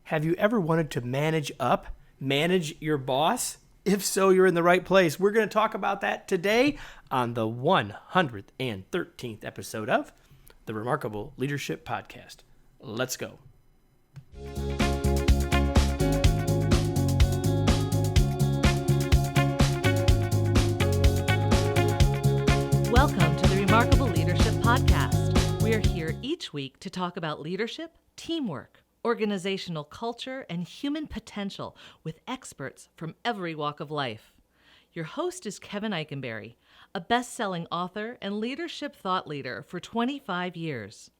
Have you ever wanted to manage up, manage your boss? If so, you're in the right place. We're going to talk about that today on the 113th episode of the Remarkable Leadership Podcast. Let's go. Welcome to the Remarkable Leadership Podcast. We are here each week to talk about leadership, teamwork, organizational culture, and human potential with experts from every walk of life. Your host is Kevin Eikenberry, a best-selling author and leadership thought leader for 25 years.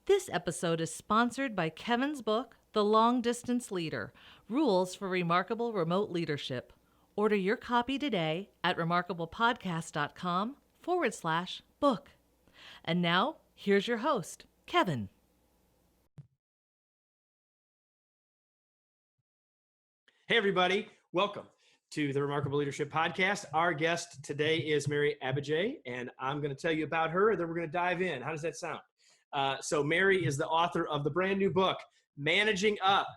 This episode is sponsored by Kevin's book, The Long Distance Leader: Rules for Remarkable Remote Leadership. Order your copy today at remarkablepodcast.com/book. And now, here's your host, Kevin. Hey, everybody. Welcome to the Remarkable Leadership Podcast. Our guest today is Mary Abbajay, and I'm going to tell you about her, and then we're going to dive in. How does that sound? So Mary is the author of the brand new book, Managing Up: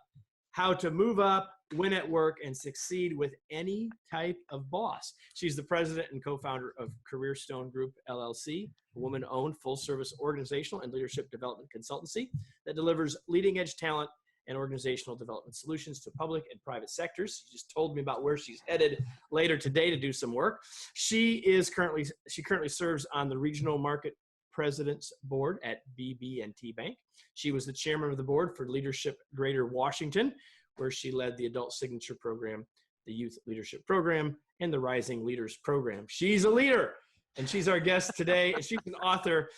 How to Move Up, Win at Work, and Succeed with Any Type of Boss. She's the president and co-founder of Careerstone Group, LLC, a woman-owned full-service organizational and leadership development consultancy that delivers leading-edge talent and organizational development solutions to public and private sectors. She just told me about where she's headed later today to do some work. She currently serves on the Regional Market President's Board at BB&T Bank. She was the chairman of the board for Leadership Greater Washington, where she led the Adult Signature Program, the Youth Leadership Program, and the Rising Leaders Program. She's a leader, and she's our guest today, and she's an author.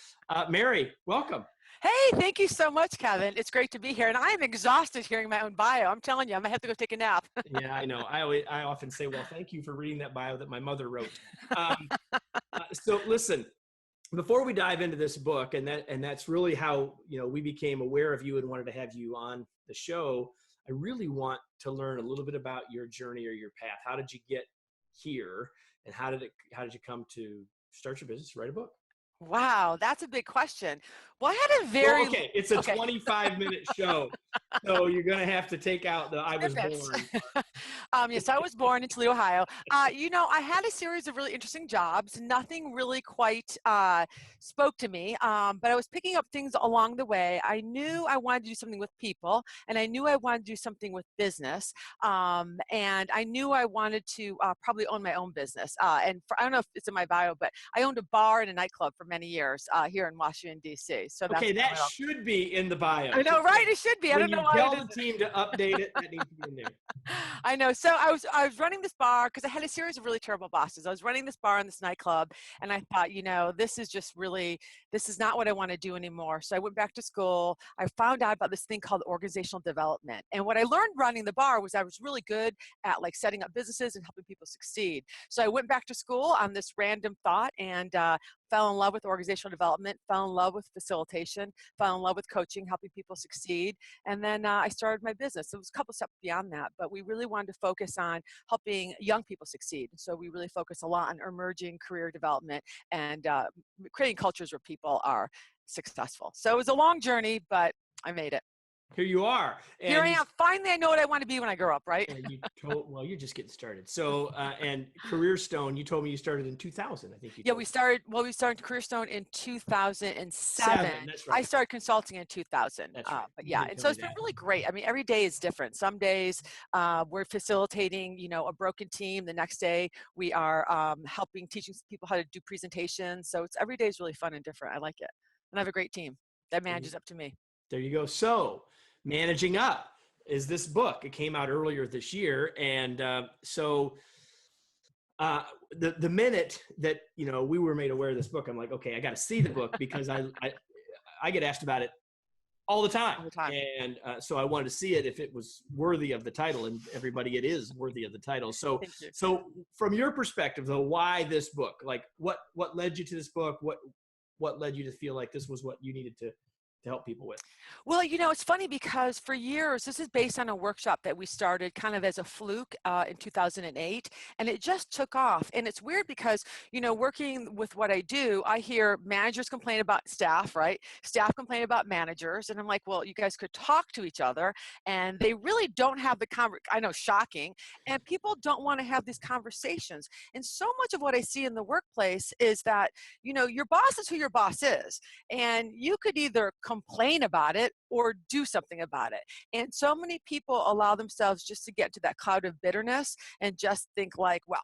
Mary, welcome. Hey, thank you so much, Kevin. It's great to be here. And I am exhausted hearing my own bio. I'm telling you, I might have to go take a nap. Yeah, I know. I often say, well, thank you for reading that bio that my mother wrote. So listen, before we dive into this book, and that's really how, we became aware of you and wanted to have you on the show, I really want to learn a little bit about your journey or your path. How did you get here, and how did you come to start your business, write a book? Wow, that's a big question. Well, I had a it's a 25-minute show, so you're going to have to take out the I was born. Yes, I was born in Toledo, Ohio. I had a series of really interesting jobs. Nothing really quite spoke to me, but I was picking up things along the way. I knew I wanted to do something with people, and I knew I wanted to do something with business, and I knew I wanted to probably own my own business. I don't know if it's in my bio, but I owned a bar and a nightclub for many years here in Washington, D.C. So okay, that should be in the bio. I know, right? It should be. I don't know why. Tell the team to update it. That needs to be in there. I know. So I was running this bar because I had a series of really terrible bosses. I was running this bar and this nightclub, and I thought, this is not what I want to do anymore. So I went back to school. I found out about this thing called organizational development. And what I learned running the bar was I was really good at setting up businesses and helping people succeed. So I went back to school on this random thought and fell in love with organizational development, fell in love with facilitation, fell in love with coaching, helping people succeed. And then I started my business. It was a couple steps beyond that, but we really wanted to focus on helping young people succeed. So we really focus a lot on emerging career development and creating cultures where people are successful. So it was a long journey, but I made it. Here you are. And here I am. Finally, I know what I want to be when I grow up, right? Well, you're just getting started. So, and Careerstone, you told me you started in 2000, I think. We started Careerstone in 2007. That's right. I started consulting in 2000. That's right. But yeah, and so it's been really great. I mean, every day is different. Some days we're facilitating, a broken team. The next day we are teaching people how to do presentations. So every day is really fun and different. I like it. And I have a great team that manages up to me. There you go. So Managing Up is this book. It came out earlier this year. And the minute that, we were made aware of this book, I'm like, okay, I got to see the book because I get asked about it all the time. And so I wanted to see it if it was worthy of the title, and everybody, it is worthy of the title. So from your perspective though, why this book? Like what led you to this book? What led you to feel like this was what you needed to to help people with? Well, it's funny because for years, this is based on a workshop that we started kind of as a fluke in 2008, and it just took off. And it's weird because, working with what I do, I hear managers complain about staff, right? Staff complain about managers. And I'm like, well, you guys could talk to each other. And they really don't have the I know, shocking. And people don't want to have these conversations. And so much of what I see in the workplace is that, your boss is who your boss is. And you could either complain about it or do something about it. And so many people allow themselves just to get to that cloud of bitterness and just think like, well,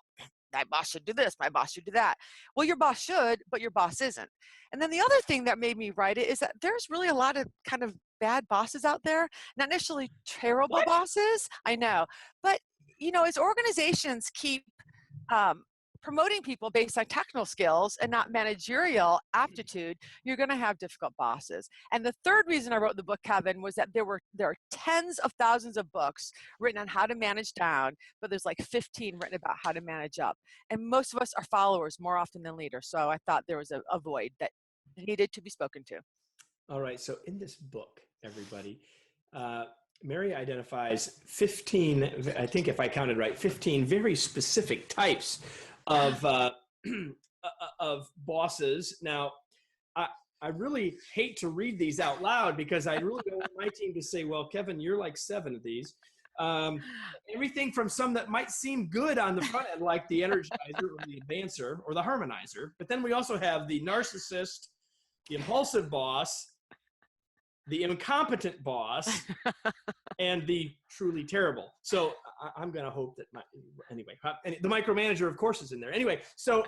my boss should do this, my boss should do that. Well, your boss should, but your boss isn't. And then the other thing that made me write it is that there's really a lot of kind of bad bosses out there, not necessarily terrible bosses, I know, but as organizations keep promoting people based on technical skills and not managerial aptitude, you're going to have difficult bosses. And the third reason I wrote the book, Kevin, was that there are tens of thousands of books written on how to manage down, but there's like 15 written about how to manage up. And most of us are followers more often than leaders. So I thought there was a void that needed to be spoken to. All right. So in this book, everybody, Mary identifies 15, I think if I counted right, 15 very specific types of bosses. Now, I really hate to read these out loud because I really don't want my team to say, well, Kevin, you're like 7 of these. Everything from some that might seem good on the front end, like the energizer or the advancer or the harmonizer. But then we also have the narcissist, the impulsive boss, the incompetent boss, and the truly terrible. So I'm going to hope that the micromanager, of course, is in there. Anyway, so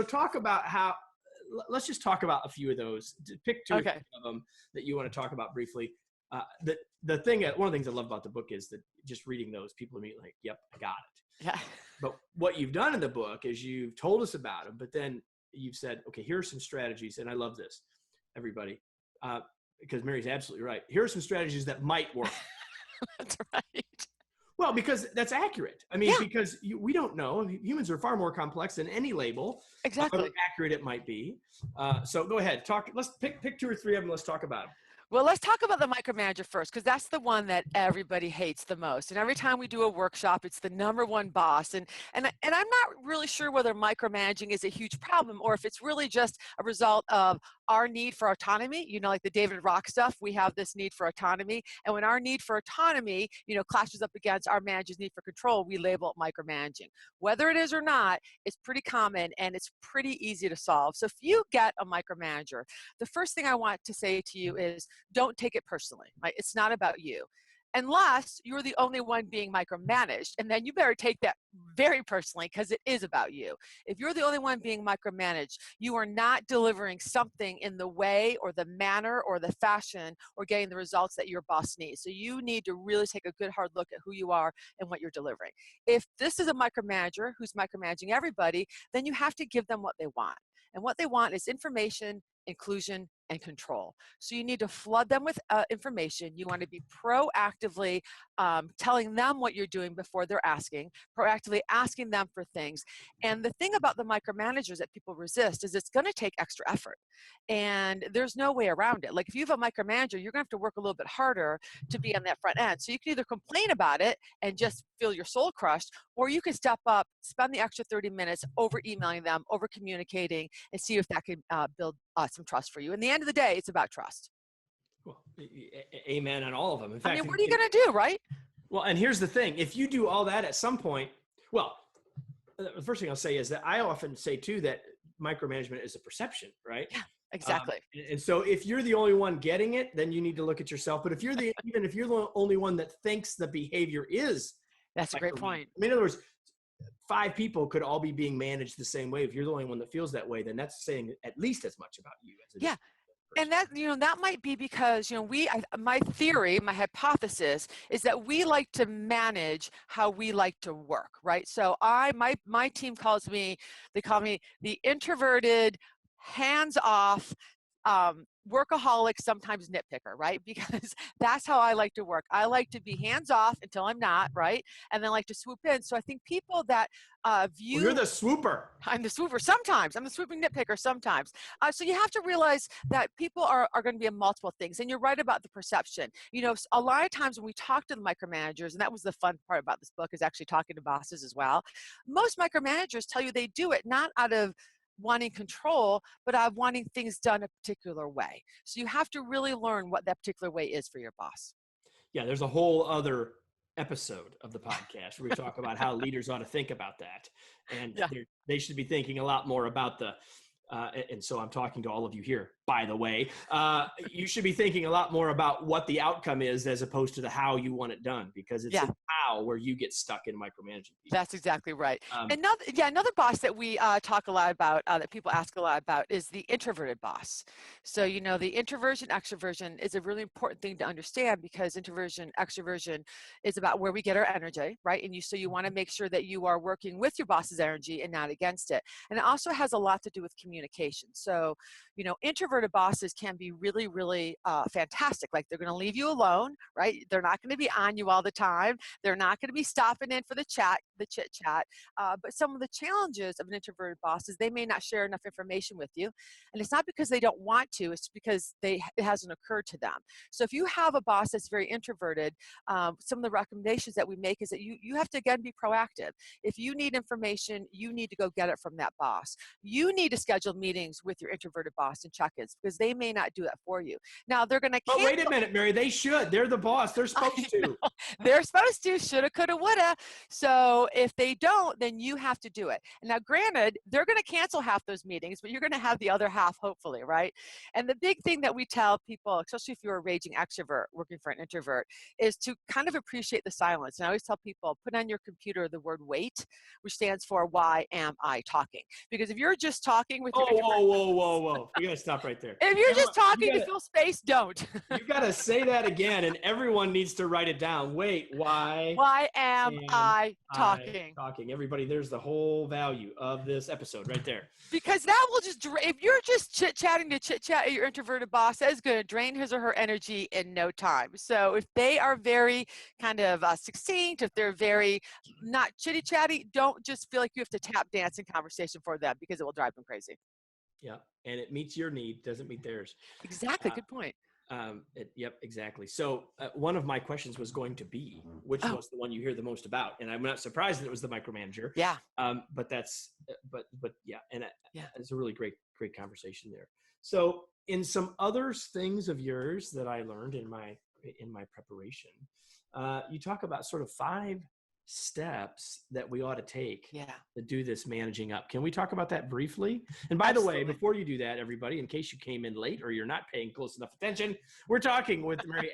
talk about let's just talk about a few of those. Pick 2 or 3 of them that you want to talk about briefly. One of the things I love about the book is that just reading those, people immediately like, yep, I got it. Yeah. But what you've done in the book is you've told us about them, but then you've said, okay, here are some strategies. And I love this, everybody. Because Mary's absolutely right. Here are some strategies that might work. That's right. Well, because that's accurate. I mean, because we don't know. Humans are far more complex than any label. Exactly. How accurate it might be. So go ahead. Let's pick 2 or 3 of them. Let's talk about them. Well, let's talk about the micromanager first, because that's the one that everybody hates the most. And every time we do a workshop, it's the #1 boss. And I'm not really sure whether micromanaging is a huge problem or if it's really just a result of our need for autonomy. Like the David Rock stuff, we have this need for autonomy. And when our need for autonomy, clashes up against our manager's need for control, we label it micromanaging. Whether it is or not, it's pretty common and it's pretty easy to solve. So if you get a micromanager, the first thing I want to say to you is, don't take it personally, right? It's not about you. Unless you're the only one being micromanaged, and then you better take that very personally because it is about you. If you're the only one being micromanaged, you are not delivering something in the way or the manner or the fashion or getting the results that your boss needs. So you need to really take a good hard look at who you are and what you're delivering. If this is a micromanager who's micromanaging everybody, then you have to give them what they want. And what they want is information, inclusion, and control. So you need to flood them with information. You want to be proactively telling them what you're doing before they're asking, proactively asking them for things. And the thing about the micromanagers that people resist is it's going to take extra effort. And there's no way around it. Like if you have a micromanager, you're going to have to work a little bit harder to be on that front end. So you can either complain about it and just feel your soul crushed, or you can step up, spend the extra 30 minutes over emailing them, over communicating, and see if that can build some trust for you. In the end of the day, it's about trust. Well, amen on all of them. In fact, what are you going to do, right? Well, and here's the thing. If you do all that at some point, well, the first thing I'll say is that I often say too that micromanagement is a perception, right? Yeah, exactly. And so if you're the only one getting it, then you need to look at yourself. But even if you're the only one that thinks the behavior is, that's a great point. I mean, in other words, 5 people could all be being managed the same way. If you're the only one that feels that way, then that's saying at least as much about you as it is. And that, that might be because, my theory, my hypothesis is that we like to manage how we like to work, right? So my team call me the introverted, hands-off, workaholic, sometimes nitpicker, right? Because that's how I like to work. I like to be hands off until I'm not, right? And then I like to swoop in. So I think people that Well, view you're the swooper. I'm the swooper sometimes. I'm the swooping nitpicker sometimes. So you have to realize that people are going to be in multiple things. And you're right about the perception. You know, a lot of times when we talk to the micromanagers, and that was the fun part about this book, is actually talking to bosses as well. Most micromanagers tell you they do it not out of wanting control, but out of wanting things done a particular way. So you have to really learn what that particular way is for your boss. Yeah, there's a whole other episode of the podcast where we talk about how leaders ought to think about that. And Yeah. they should be thinking a lot more about the, and so I'm talking to all of you here, by the way, you should be thinking a lot more about what the outcome is as opposed to the how you want it done, because it's the how where you get stuck in micromanaging people. That's exactly right. Another boss that we talk a lot about, that people ask a lot about, is the introverted boss. So, you know, the introversion, extroversion is a really important thing to understand, because introversion, extroversion is about where we get our energy, right? And so you want to make sure that you are working with your boss's energy and not against it. And it also has a lot to do with communication. So, you know, introverted bosses can be really, really fantastic. Like, they're going to leave you alone, right? They're not going to be on you all the time. They're not going to be stopping in for the chit chat. But some of the challenges of an introverted boss is they may not share enough information with you. And it's not because they don't want to, it's because it hasn't occurred to them. So if you have a boss that's very introverted, some of the recommendations that we make is that you have to, again, be proactive. If you need information, you need to go get it from that boss. You need to schedule meetings with your introverted boss and check-ins, because they may not do that for you. Now, they're going to But wait a minute, Mary, they should. They're the boss. They're supposed to. They're supposed to, shoulda, coulda, woulda. So if they don't, then you have to do it. And now, granted, they're going to cancel half those meetings, but you're going to have the other half, hopefully, right? And the big thing that we tell people, especially if you're a raging extrovert working for an introvert, is to kind of appreciate the silence. And I always tell people, put on your computer the word wait, which stands for why am I talking? Because if you're just talking with your Whoa. We got to stop right there. If you're just talking to fill space, don't. You got to say that again, and everyone needs to write it down. Wait, why am I talking? Everybody, there's the whole value of this episode right there. Because that will just, if you're just chit-chatting to chit-chat at your introverted boss, that is going to drain his or her energy in no time. So if they are very kind of succinct, if they're very not chitty-chatty, don't just feel like you have to tap dance in conversation for them, because it will drive them crazy. Yeah, and it meets your need, doesn't meet theirs. Exactly, good point. Yep, exactly. So one of my questions was going to be, which was the one you hear the most about? And I'm not surprised that it was the micromanager. Yeah. But yeah, and it's a really great conversation there. So in some other things of yours that I learned in my preparation, you talk about sort of 5 steps that we ought to take to do this managing up. Can we talk about that briefly? And by the way, before you do that, everybody, in case you came in late or you're not paying close enough attention, we're talking with Mary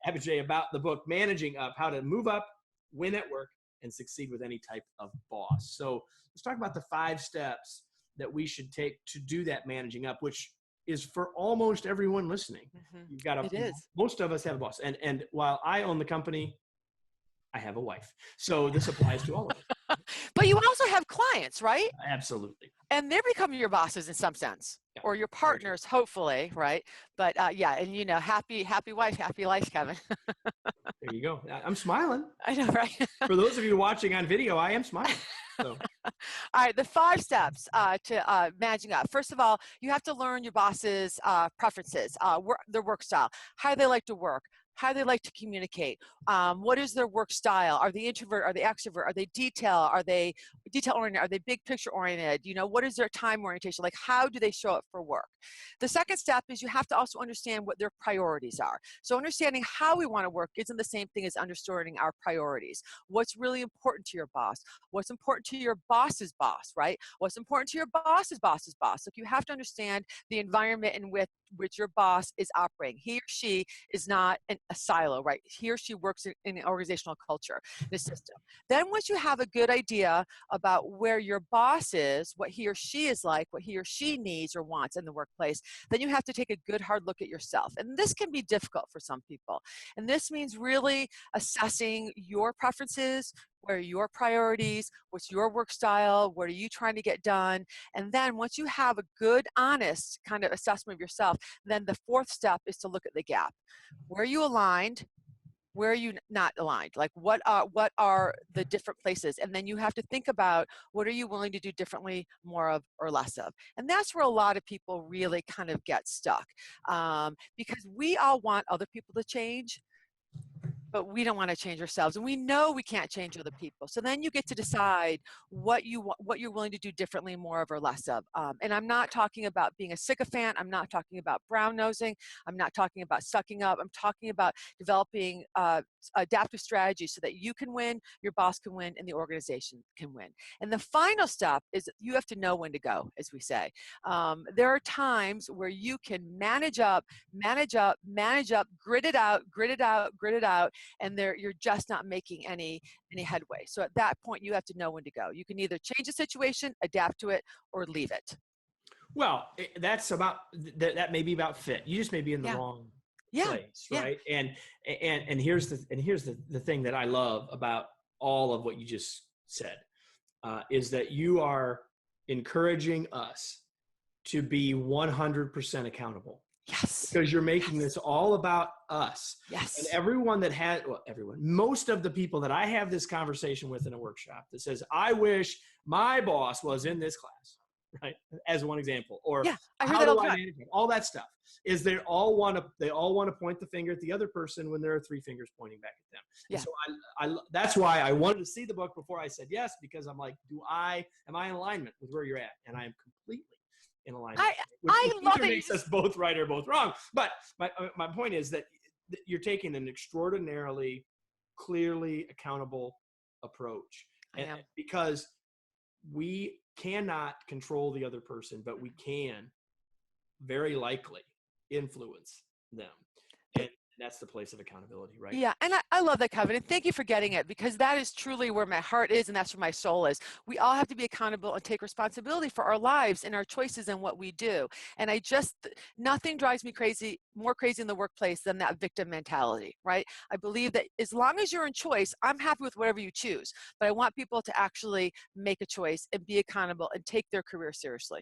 Abbajay about the book Managing Up: How to Move Up, Win at Work, and Succeed with Any Type of Boss. So let's talk about the 5 steps that we should take to do that managing up, which is for almost everyone listening. You've got most of us have a boss. And while I own the company, I have a wife. So this applies to all of us. But you also have clients, right? Absolutely. And they're becoming your bosses in some sense, or your partners, hopefully, right? But and you know, happy wife, happy life, Kevin. There you go. I'm smiling. I know, right? For those of you watching on video, I am smiling. So. All right, the 5 steps to managing up. First of all, you have to learn your boss's preferences, their work style, how they like to work, how they like to communicate. What is their work style? Are they introvert? Are they extrovert? Are they detail? Are they detail oriented? Are they big picture oriented? You know, what is their time orientation? Like, how do they show up for work? The second step is you have to also understand what their priorities are. So understanding how we want to work isn't the same thing as understanding our priorities. What's really important to your boss? What's important to your boss's boss, right? What's important to your boss's boss's boss? Like, you have to understand the environment in which your boss is operating. He or she is not a silo, right? He or she works in an organizational culture, the system. Then once you have a good idea about where your boss is, what he or she is like, what he or she needs or wants in the workplace, then you have to take a good hard look at yourself. And this can be difficult for some people. And this means really assessing your preferences, Where are your priorities? What's your work style? What are you trying to get done? And then once you have a good, honest kind of assessment of yourself, then the fourth step is to look at the gap. Where are you aligned? Where are you not aligned? Like what are the different places? And then you have to think about what are you willing to do differently, more of or less of. And that's where a lot of people really kind of get stuck, because we all want other people to change, but we don't want to change ourselves, and we know we can't change other people. So then you get to decide what you're willing to do differently, more of or less of. And I'm not talking about being a sycophant. I'm not talking about brown nosing. I'm not talking about sucking up. I'm talking about developing adaptive strategies so that you can win, your boss can win, and the organization can win. And the final step is you have to know when to go, as we say. There are times where you can manage up, grit it out, and you're just not making any headway. So at that point, you have to know when to go. You can either change the situation, adapt to it, or leave it. Well, that's about that may be about fit. You just may be in the wrong place, right? And here's the thing that I love about all of what you just said, is that you are encouraging us to be 100% accountable. Yes. Because you're making this all about us. Yes. And most of the people that I have this conversation with in a workshop that says, I wish my boss was in this class, right? As one example, or I hear that all the time. All that stuff is they all want to point the finger at the other person when there are three fingers pointing back at them. Yeah. And so that's why I wanted to see the book before I said yes, because I'm like, am I in alignment with where you're at? And I am completely in alignment. I love it. Makes us both right or both wrong. But my point is that you're taking an extraordinarily clearly accountable approach. Because we cannot control the other person, but we can very likely influence them. And that's the place of accountability, right? Yeah, and I love that, Kevin, and thank you for getting it, because that is truly where my heart is, and that's where my soul is. We all have to be accountable and take responsibility for our lives and our choices and what we do. And nothing drives me more crazy in the workplace than that victim mentality, right? I believe that as long as you're in choice, I'm happy with whatever you choose, but I want people to actually make a choice and be accountable and take their career seriously.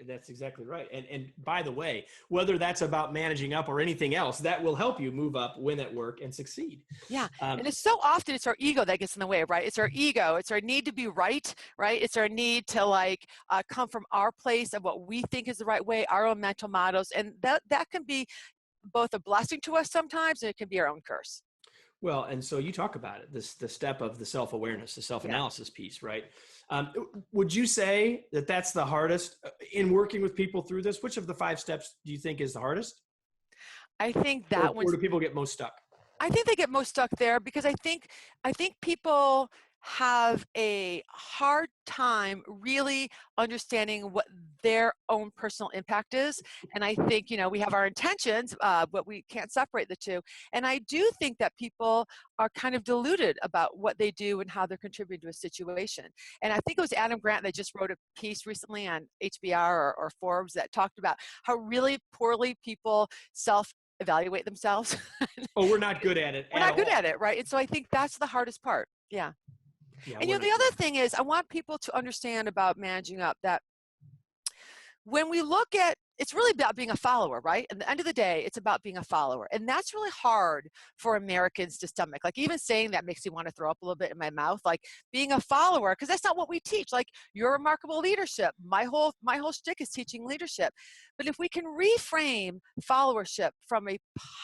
That's exactly right. And by the way, whether that's about managing up or anything else, that will help you move up, win at work, and succeed. Yeah. And it's so often it's our ego that gets in the way, right? It's our ego. It's our need to be right? It's our need to come from our place of what we think is the right way, our own mental models. And that can be both a blessing to us sometimes, and it can be our own curse. Well, and so you talk about it, the step of the self-awareness, the self-analysis piece, right? Would you say that that's the hardest in working with people through this? Which of the 5 steps do you think is the hardest? I think Where do people get most stuck? I think they get most stuck there because I think people have a hard time really understanding what their own personal impact is. And I think, we have our intentions, but we can't separate the two. And I do think that people are kind of deluded about what they do and how they're contributing to a situation. And I think it was Adam Grant that just wrote a piece recently on HBR or Forbes that talked about how really poorly people self-evaluate themselves. Oh, we're not good at it. We're not good at it, right? And so I think that's the hardest part. Yeah. And the other thing is, I want people to understand about managing up that when we look at, it's really about being a follower, right? At the end of the day, it's about being a follower. And that's really hard for Americans to stomach. Like even saying that makes me want to throw up a little bit in my mouth, like being a follower, because that's not what we teach. Like your remarkable leadership. My whole shtick is teaching leadership. But if we can reframe followership from a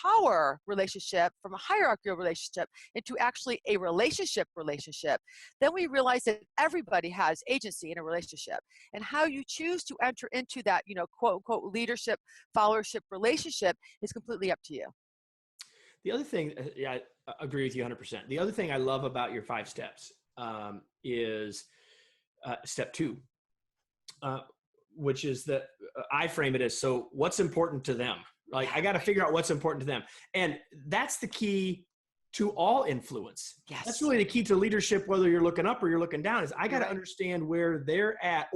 power relationship, from a hierarchical relationship into actually a relationship, then we realize that everybody has agency in a relationship. And how you choose to enter into that, quote unquote, leadership, followership relationship is completely up to you. The other thing, I agree with you 100%. The other thing I love about your 5 steps is step 2, which is that I frame it as, so what's important to them? Like I got to figure out what's important to them. And that's the key to all influence. Yes. That's really the key to leadership, whether you're looking up or you're looking down, is I got to understand where they're at,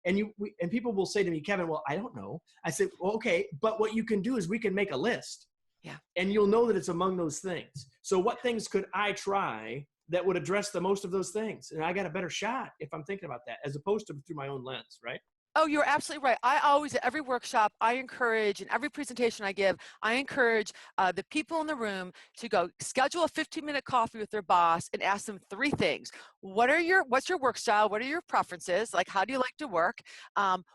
and people will say to me, Kevin, well, I don't know. I said, well, okay, but what you can do is we can make a list. Yeah. And you'll know that it's among those things. So what things could I try that would address the most of those things. And I got a better shot if I'm thinking about that, as opposed to through my own lens, right? Oh, you're absolutely right. I always, at every workshop, I encourage, and every presentation I give, I encourage the people in the room to go schedule a 15-minute coffee with their boss and ask them 3 things. What's your work style? What are your preferences? Like, how do you like to work?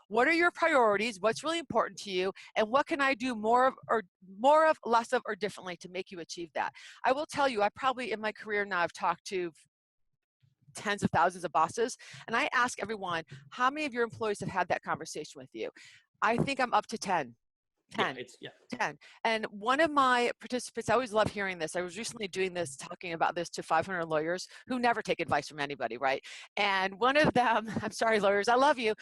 What are your priorities? What's really important to you? And what can I do more of, less of, or differently to make you achieve that? I will tell you, I probably, in my career now, I've talked to tens of thousands of bosses, and I ask everyone, how many of your employees have had that conversation with you? I think I'm up to 10. 10. Yeah. 10. And one of my participants, I always love hearing this. I was recently doing this, talking about this to 500 lawyers who never take advice from anybody, right? And one of them, I'm sorry, lawyers, I love you.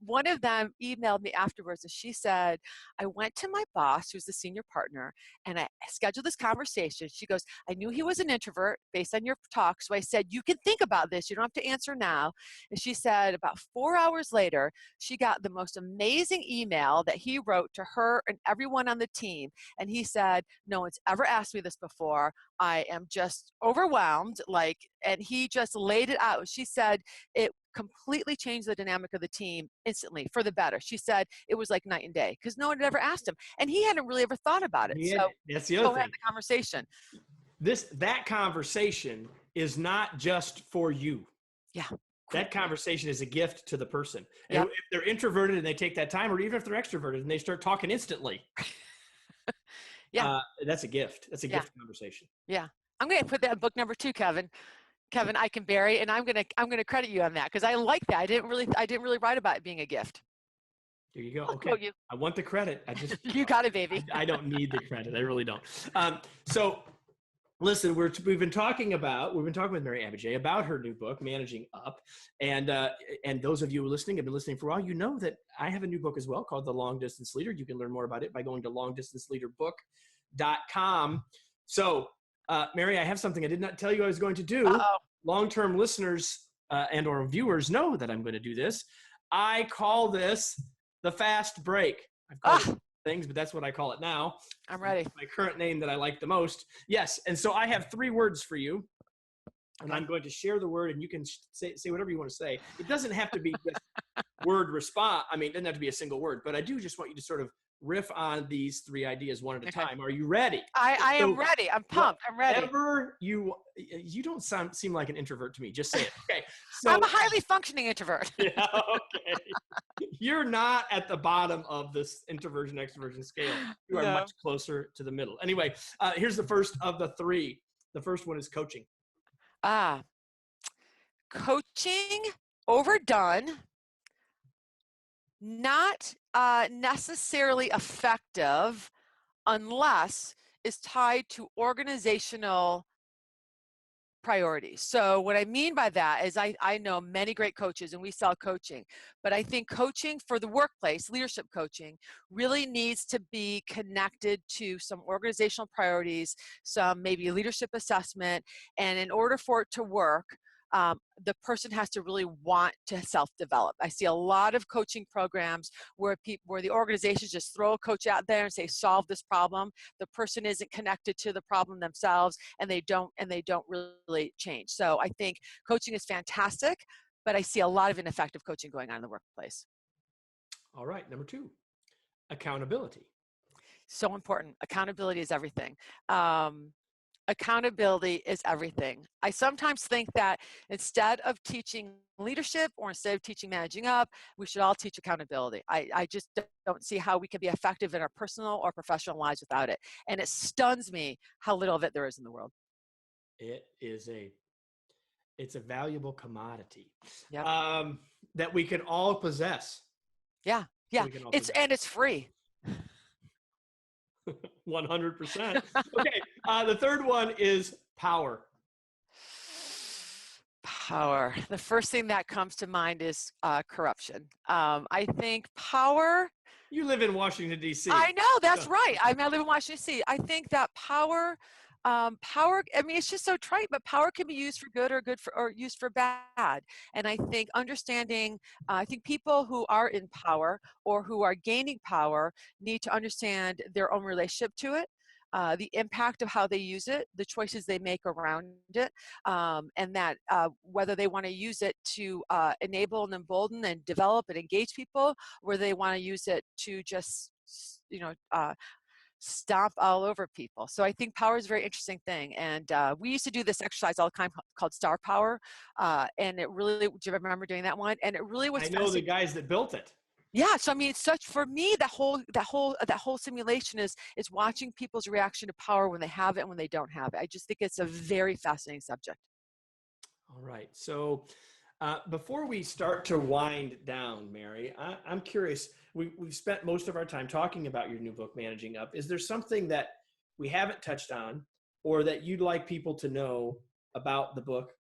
One of them emailed me afterwards, and she said, I went to my boss, who's the senior partner, and I scheduled this conversation. She goes, I knew he was an introvert based on your talk, so I said, you can think about this. You don't have to answer now. And she said, about 4 hours later, she got the most amazing email that he wrote to her and everyone on the team. And he said, no one's ever asked me this before. I am just overwhelmed. And he just laid it out. She said it completely changed the dynamic of the team instantly for the better. She said it was like night and day because no one had ever asked him. And he hadn't really ever thought about it. So that's the other thing. Had the conversation. That conversation is not just for you. Yeah. That conversation is a gift to the person. And Yep. if they're introverted and they take that time, or even if they're extroverted and they start talking instantly, yeah, that's a gift. That's a gift conversation. Yeah. I'm going to put that in book number 2, Kevin Eikenberry, and I'm going to credit you on that because I like that. I didn't really write about it being a gift. There you go. Okay. I want the credit. You got it, baby. I don't need the credit. I really don't. So listen, we've been talking with Mary Abbajay about her new book, Managing Up. And those of you who are listening, have been listening for a while, you know that I have a new book as well called The Long Distance Leader. You can learn more about it by going to longdistanceleaderbook.com. So, Mary, I have something I did not tell you I was going to do. Uh-oh. Long-term listeners and or viewers know that I'm going to do this. I call this the fast break. I've called it things, but that's what I call it now. I'm ready. My current name that I like the most. Yes. And so I have 3 words for you, and I'm going to share the word, and you can say whatever you want to say. It doesn't have to be just word response. I mean, it doesn't have to be a single word, but I do just want you to sort of riff on these 3 ideas one at a time. Are you ready? I am ready. I'm pumped. I'm ready. Whatever you don't seem like an introvert to me. Just say it. Okay. So, I'm a highly functioning introvert. Yeah, okay. You're not at the bottom of this introversion extroversion scale. You are much closer to the middle. Anyway, here's the first of the 3. The first one is coaching. Coaching overdone, not necessarily effective unless it's tied to organizational priorities. So what I mean by that is I know many great coaches and we sell coaching, but I think coaching for the workplace, leadership coaching, really needs to be connected to some organizational priorities, some maybe leadership assessment, and in order for it to work, the person has to really want to self-develop. I see a lot of coaching programs where the organizations just throw a coach out there and say, solve this problem. The person isn't connected to the problem themselves, and they don't really change. So I think coaching is fantastic, but I see a lot of ineffective coaching going on in the workplace. All right, number 2, accountability. So important. Accountability is everything. Accountability is everything. I sometimes think that instead of teaching leadership or instead of teaching managing up, we should all teach accountability. I just don't see how we can be effective in our personal or professional lives without it. And it stuns me how little of it there is in the world. It's a valuable commodity. Yep. That we can all possess. Yeah. It's free. 100%. Okay. The third one is power. Power. The first thing that comes to mind is corruption. I think power. You live in Washington, D.C. I know, that's right. I live in Washington, D.C. I think that power, I mean, it's just so trite, but power can be used for good or used for bad. And I think understanding, I think people who are in power or who are gaining power need to understand their own relationship to it. the impact of how they use it, the choices they make around it, and that whether they want to use it to enable and embolden and develop and engage people, or they want to use it to just, stomp all over people. So I think power is a very interesting thing. And we used to do this exercise all the time called Star Power. And it really, do you remember doing that one? And it really was I know the guys that built it. yeah, so I mean, it's such, for me, that whole simulation is watching people's reaction to power when they have it and when they don't have it. I just think it's a very fascinating subject. All right. So before we start to wind down, Mary, I'm curious. We've spent most of our time talking about your new book, Managing Up. Is there something that we haven't touched on, or that you'd like people to know about the book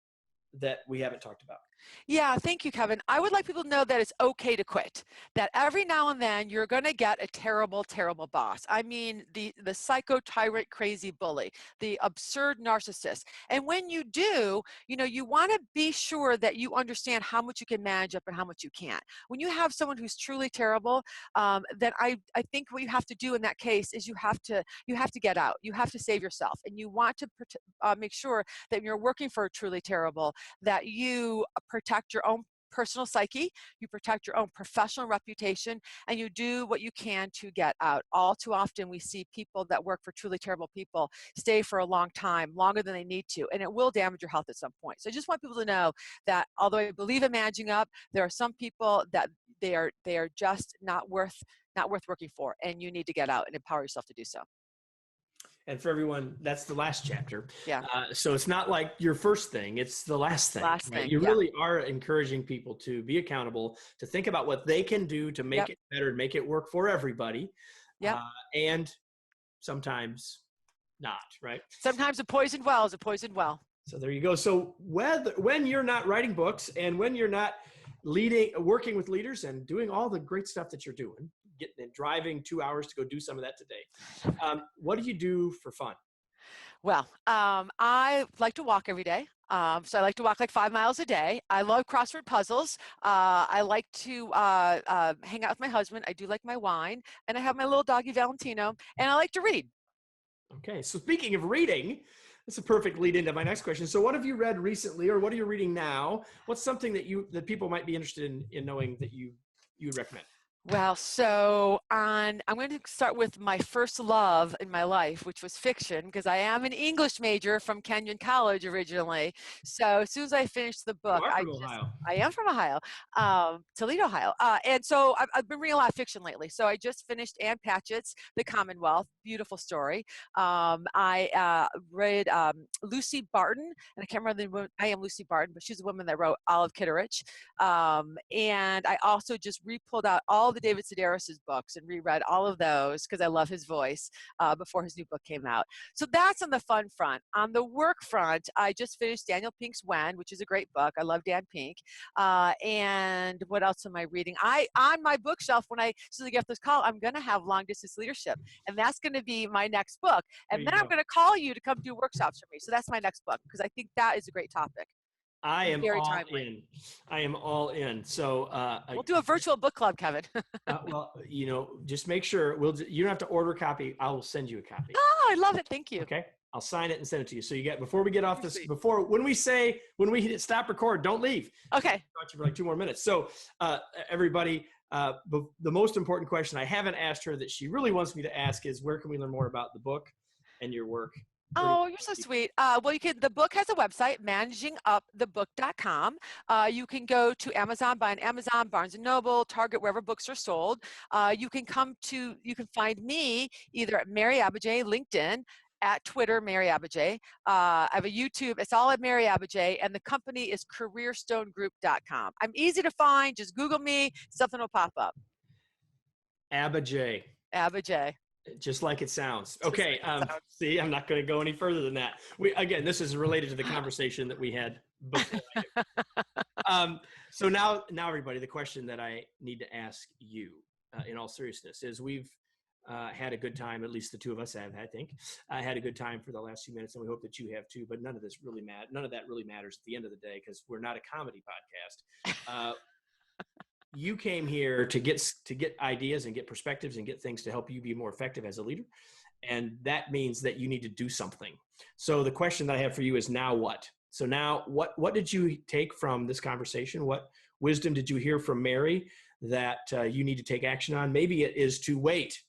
that we haven't talked about? Yeah, thank you, Kevin. I would like people to know that it's okay to quit, that every now and then you're going to get a terrible, terrible boss. I mean, the psycho tyrant crazy bully, the absurd narcissist. And when you do, you want to be sure that you understand how much you can manage up and how much you can't. When you have someone who's truly terrible, then I think what you have to do in that case is you have to get out. You have to save yourself. And you want to make sure that when you're working for a truly terrible, that you protect your own personal psyche, you protect your own professional reputation, and you do what you can to get out. All too often we see people that work for truly terrible people stay for a long time, longer than they need to, and it will damage your health at some point. So I just want people to know that although I believe in managing up, there are some people that they are just not worth working for, and you need to get out and empower yourself to do so. And for everyone, that's the last chapter. Yeah. So it's not like your first thing, it's the last thing. Last right? thing, You yeah. really are encouraging people to be accountable, to think about what they can do to make it better, and make it work for everybody. Yep. And sometimes not, right? Sometimes a poisoned well is a poisoned well. So there you go. So when you're not writing books and when you're not working with leaders and doing all the great stuff that you're doing, driving 2 hours to go do some of that today, what do you do for fun? Well, I like to walk every day. So I like to walk like 5 miles a day. I love crossword puzzles. I like to hang out with my husband. I do like my wine. And I have my little doggy Valentino. And I like to read. Okay. So speaking of reading, that's a perfect lead into my next question. So what have you read recently, or what are you reading now? What's something that people might be interested in knowing that you would recommend? Well, so I'm going to start with my first love in my life, which was fiction, because I am an English major from Kenyon College originally. So as soon as I finished the book, You are from Ohio. I am from Ohio, Toledo, Ohio. And so I've been reading a lot of fiction lately. So I just finished Ann Patchett's The Commonwealth, beautiful story. I read Lucy Barton, and I can't remember the woman, I am Lucy Barton, but she's the woman that wrote Olive Kitteridge. And I also just re-pulled out all the David Sedaris's books and reread all of those because I love his voice before his new book came out. So that's on the fun front. On the work front, I just finished Daniel Pink's When, which is a great book. I love Dan Pink. And what else am I reading? On my bookshelf, when I get off this call, I'm going to have Long Distance Leadership, and that's going to be my next book. And then I'm going to call you to come do workshops for me. So that's my next book because I think that is a great topic. I am all in. So we'll do a virtual book club, Kevin. well, just make sure you don't have to order a copy. I will send you a copy. Oh, I love it. Thank you. Okay. I'll sign it and send it to you. So before we get off this, when we hit stop record, don't leave. Okay. I'll talk to you for like 2 more minutes. So everybody, the most important question I haven't asked her that she really wants me to ask is, where can we learn more about the book and your work? Oh, you're so sweet. Well, the book has a website, managingupthebook.com. You can go to Amazon, buy on Amazon, Barnes & Noble, Target, wherever books are sold. You can find me either at Mary Abbajay, LinkedIn, at Twitter, Mary Abbajay. I have a YouTube. It's all at Mary Abbajay, and the company is careerstonegroup.com. I'm easy to find. Just Google me. Something will pop up. Abbajay. Abbajay. Just like it sounds. Okay. See, I'm not going to go any further than that. Again, this is related to the conversation that we had before. So now everybody, the question that I need to ask you in all seriousness is, we've had a good time, at least the two of us have, I think. I had a good time for the last few minutes, and we hope that you have too, but none of that really matters at the end of the day, because we're not a comedy podcast. You came here to get ideas and get perspectives and get things to help you be more effective as a leader. And that means that you need to do something. So the question that I have for you is, now what? So now what did you take from this conversation? What wisdom did you hear from Mary that you need to take action on? Maybe it is to wait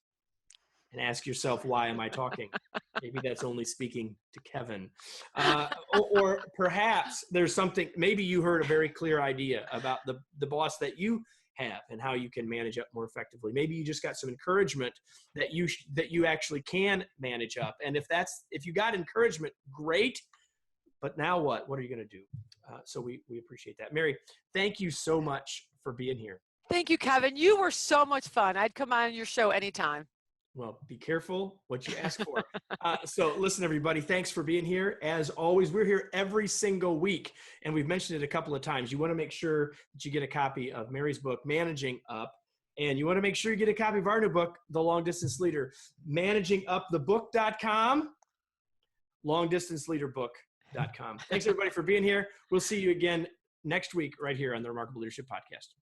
and ask yourself, why am I talking? Maybe that's only speaking to Kevin. Or perhaps there's something, maybe you heard a very clear idea about the boss that you have and how you can manage up more effectively. Maybe you just got some encouragement that you actually can manage up. And if you got encouragement, great. But now what? What are you going to do? So we appreciate that. Mary, thank you so much for being here. Thank you, Kevin. You were so much fun. I'd come on your show anytime. Well, be careful what you ask for. So listen, everybody, thanks for being here. As always, we're here every single week, and we've mentioned it a couple of times. You want to make sure that you get a copy of Mary's book, Managing Up, and you want to make sure you get a copy of our new book, The Long Distance Leader, managingupthebook.com, longdistanceleaderbook.com. Thanks, everybody, for being here. We'll see you again next week right here on the Remarkable Leadership Podcast.